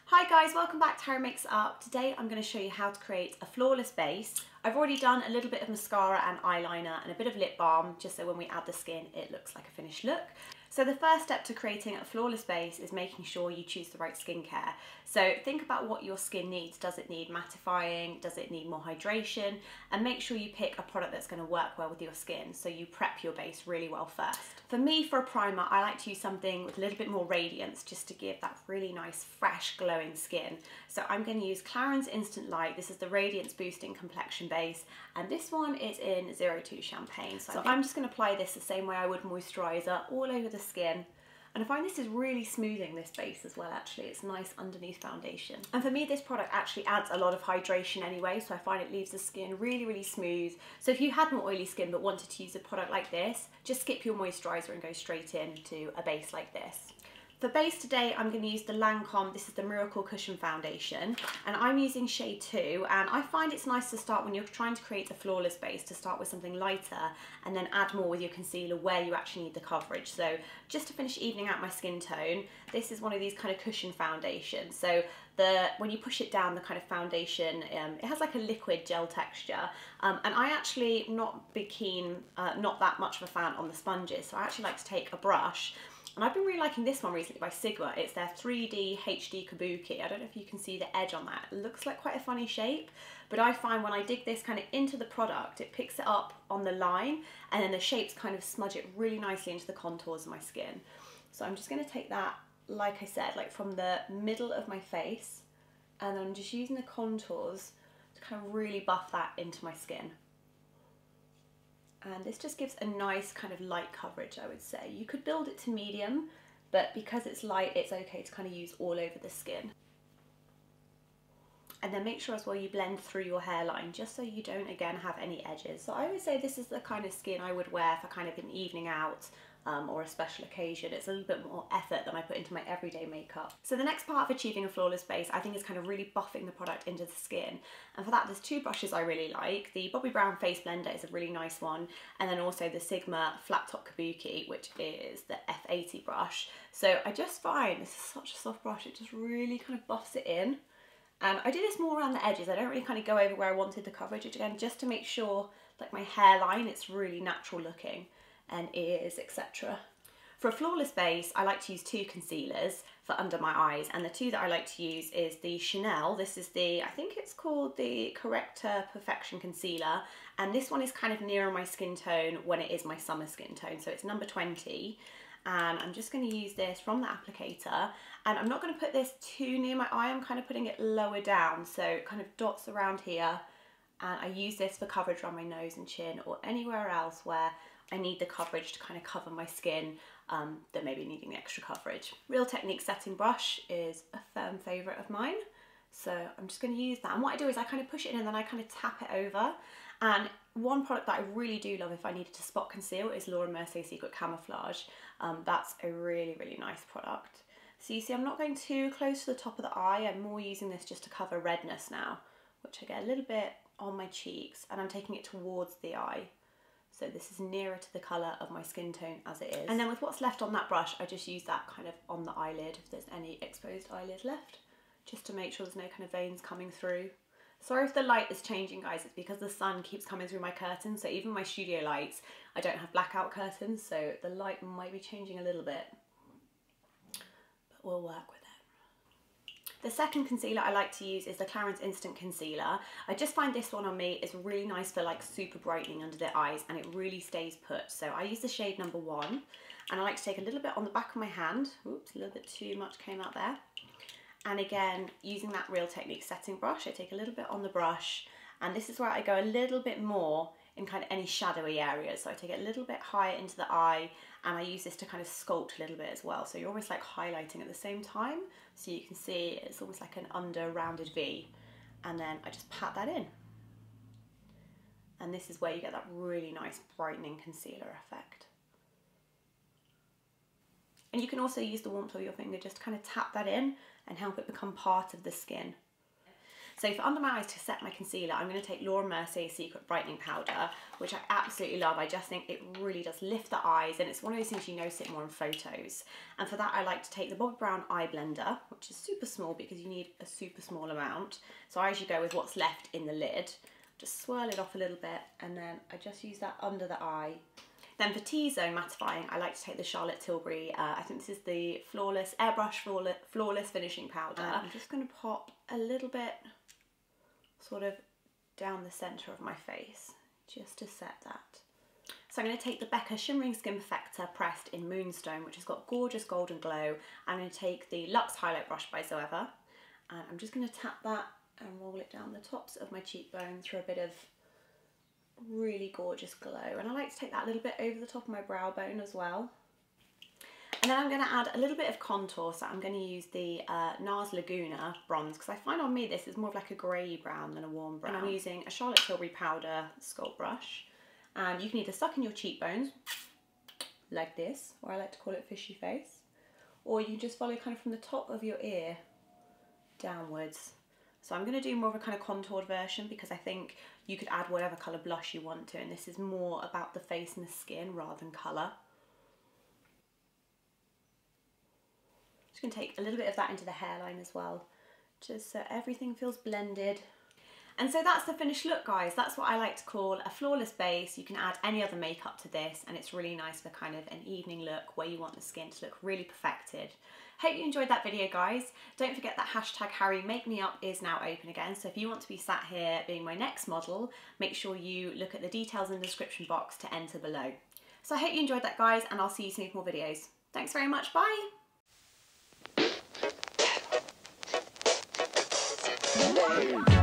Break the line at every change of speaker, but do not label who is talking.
Hi guys, welcome back to How Makes Up. Today I'm going to show you how to create a flawless base. I've already done a little bit of mascara and eyeliner and a bit of lip balm just so when we add the skin it looks like a finished look. So the first step to creating a flawless base is making sure you choose the right skincare. So think about what your skin needs. Does it need mattifying? Does it need more hydration? And make sure you pick a product that's going to work well with your skin, so you prep your base really well first. For me, for a primer, I like to use something with a little bit more radiance just to give that really nice, fresh, glowing skin. So I'm going to use Clarins Instant Light. This is the Radiance Boosting Complexion base, and this one is in 02 Champagne. So I'm just going to apply this the same way I would moisturiser all over the skin. And I find this is really smoothing this base as well, actually. It's nice underneath foundation. And for me, this product actually adds a lot of hydration anyway, so I find it leaves the skin really, really smooth. So if you had more oily skin but wanted to use a product like this, just skip your moisturiser and go straight into a base like this. For base today, I'm going to use the Lancome. This is the Miracle Cushion Foundation, and I'm using shade 2, and I find it's nice to start when you're trying to create a flawless base to start with something lighter and then add more with your concealer where you actually need the coverage. So just to finish evening out my skin tone, this is one of these kind of cushion foundations. So when you push it down, the kind of foundation, it has like a liquid gel texture, and I actually not that much of a fan on the sponges, so I actually like to take a brush. And I've been really liking this one recently by Sigma. It's their 3D HD Kabuki. I don't know if you can see the edge on that. It looks like quite a funny shape, but I find when I dig this kind of into the product, it picks it up on the line, and then the shapes kind of smudge it really nicely into the contours of my skin. So I'm just going to take that, like I said, like from the middle of my face, and then I'm just using the contours to kind of really buff that into my skin. And this just gives a nice kind of light coverage, I would say. You could build it to medium, but because it's light, it's okay to kind of use all over the skin. And then make sure as well you blend through your hairline, just so you don't, again, have any edges. So I would say this is the kind of skin I would wear for kind of an evening out or a special occasion. It's a little bit more effort than I put into my everyday makeup. So the next part of achieving a flawless base, I think, is kind of really buffing the product into the skin. And for that, there's two brushes I really like. The Bobbi Brown Face Blender is a really nice one, and then also the Sigma Flat Top Kabuki, which is the F80 brush. So I just find this is such a soft brush, it just really kind of buffs it in. And I do this more around the edges. I don't really kind of go over where I wanted the coverage, again, just to make sure, like my hairline, it's really natural looking, and ears, etc. For a flawless base, I like to use two concealers for under my eyes, and the two that I like to use is the Chanel. This is the, I think it's called the Correcteur Perfection Concealer, and this one is kind of nearer my skin tone when it is my summer skin tone, so it's number 20. And I'm just going to use this from the applicator, and I'm not going to put this too near my eye. I'm kind of putting it lower down, so it kind of dots around here, and I use this for coverage around my nose and chin or anywhere else where I need the coverage to kind of cover my skin that may be needing the extra coverage. Real Technique setting brush is a firm favourite of mine, so I'm just going to use that, and what I do is I kind of push it in and then I kind of tap it over. And one product that I really do love if I needed to spot conceal is Laura Mercier Secret Camouflage. That's a really, really nice product. So you see I'm not going too close to the top of the eye, I'm more using this just to cover redness now, which I get a little bit on my cheeks, and I'm taking it towards the eye. So this is nearer to the colour of my skin tone as it is. And then with what's left on that brush, I just use that kind of on the eyelid if there's any exposed eyelid left, just to make sure there's no kind of veins coming through. Sorry if the light is changing, guys, it's because the sun keeps coming through my curtains, so even my studio lights, I don't have blackout curtains, so the light might be changing a little bit, but we'll work with it. The second concealer I like to use is the Clarins Instant Concealer. I just find this one on me is really nice for like super brightening under the eyes, and it really stays put. So I use the shade number 1, and I like to take a little bit on the back of my hand. Oops, a little bit too much came out there. And again, using that Real Technique setting brush, I take a little bit on the brush, and this is where I go a little bit more in kind of any shadowy areas. So I take it a little bit higher into the eye, and I use this to kind of sculpt a little bit as well. So you're almost like highlighting at the same time. So you can see it's almost like an under rounded V. And then I just pat that in. And this is where you get that really nice brightening concealer effect. And you can also use the warmth of your finger just to kind of tap that in and help it become part of the skin. So for under my eyes, to set my concealer, I'm going to take Mercier Secret Brightening Powder, which I absolutely love. I just think it really does lift the eyes, and it's one of those things you notice it more in photos. And for that, I like to take the Bobbi Brown Eye Blender, which is super small because you need a super small amount. So I usually go with what's left in the lid. Just swirl it off a little bit, and then I just use that under the eye. Then for T-zone mattifying, I like to take the Charlotte Tilbury, I think this is the Airbrush Flawless Finishing Powder. I'm just going to pop a little bit sort of down the centre of my face, just to set that. So I'm going to take the Becca Shimmering Skin Perfector pressed in Moonstone, which has got gorgeous golden glow. I'm going to take the Luxe Highlight Brush by Zoeva, and I'm just going to tap that and roll it down the tops of my cheekbones for a bit of really gorgeous glow. And I like to take that a little bit over the top of my brow bone as well. And then I'm going to add a little bit of contour, so I'm going to use the Nars Laguna bronze, because I find on me this is more of like a grey brown than a warm brown. And I'm using a Charlotte Tilbury powder sculpt brush, and you can either suck in your cheekbones like this, or I like to call it fishy face, or you can just follow kind of from the top of your ear downwards. So I'm going to do more of a kind of contoured version, because I think you could add whatever colour blush you want to, and this is more about the face and the skin rather than colour. Just going to take a little bit of that into the hairline as well, just so everything feels blended. And so that's the finished look, guys. That's what I like to call a flawless base. You can add any other makeup to this, and it's really nice for kind of an evening look where you want the skin to look really perfected. Hope you enjoyed that video, guys. Don't forget that hashtag HarryMakeMeUp is now open again, so if you want to be sat here being my next model, make sure you look at the details in the description box to enter below. So I hope you enjoyed that, guys, and I'll see you soon with more videos. Thanks very much, bye!
Bye.